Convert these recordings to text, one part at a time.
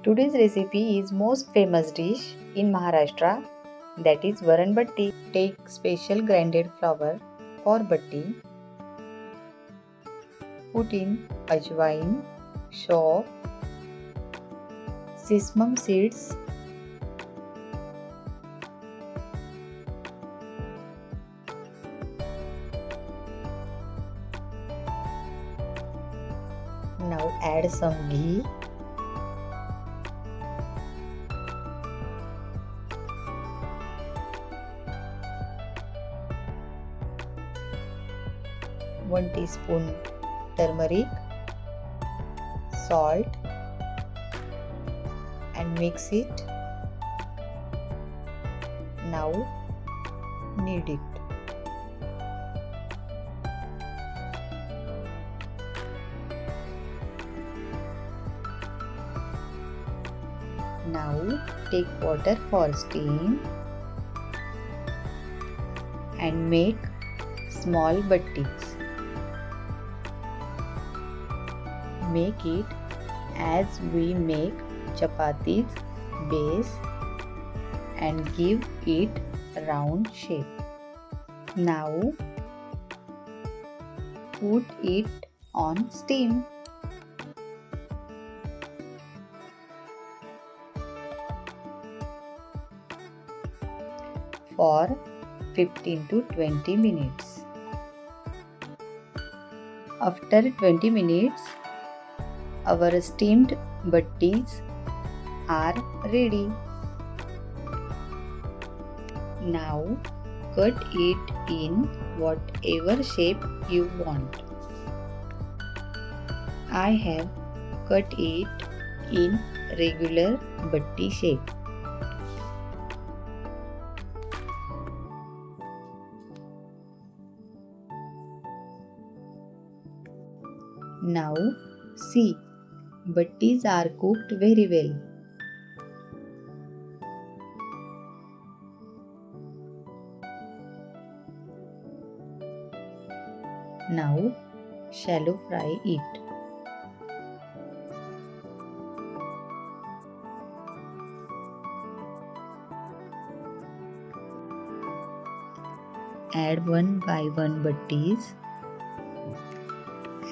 Today's recipe is most famous dish in Maharashtra, that is varan batti. Take special grinded flour for batti. Put in ajwain, shop, sesame seeds, now add some ghee, one teaspoon turmeric, salt and mix it. Now knead it. Now take water for steam and make small battis. Make it as we make chapatis base and give it round shape. Now put it on steam. For 15 to 20 minutes. After 20 minutes, our steamed battis are ready. Now cut it in whatever shape you want. I have cut it in regular batti shape. Now see, battis are cooked very well. Now shallow fry it. Add one by one battis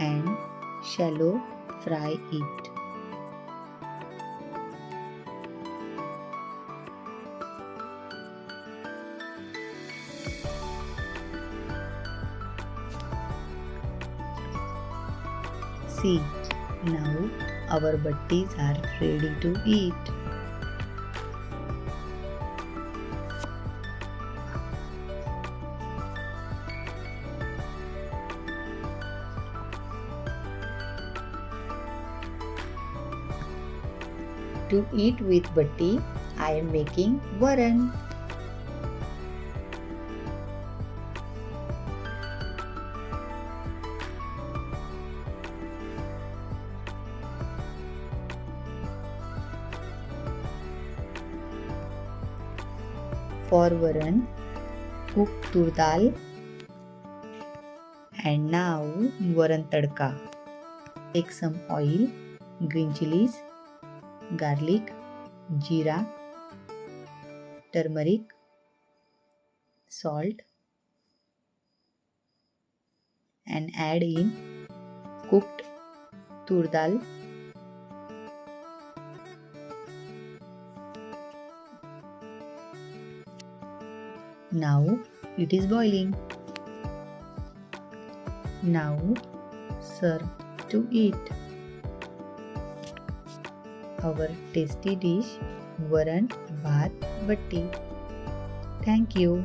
and shallow fry it. See, now our battis are ready to eat. To eat with batti, I am making varan. For varan, cook tur dal. And now varan tadka. Take some oil, green chilies, garlic, jeera, turmeric, salt and add in cooked tur dal. Now it is boiling. Now serve to eat. Our tasty dish varan bhat batti. Thank you.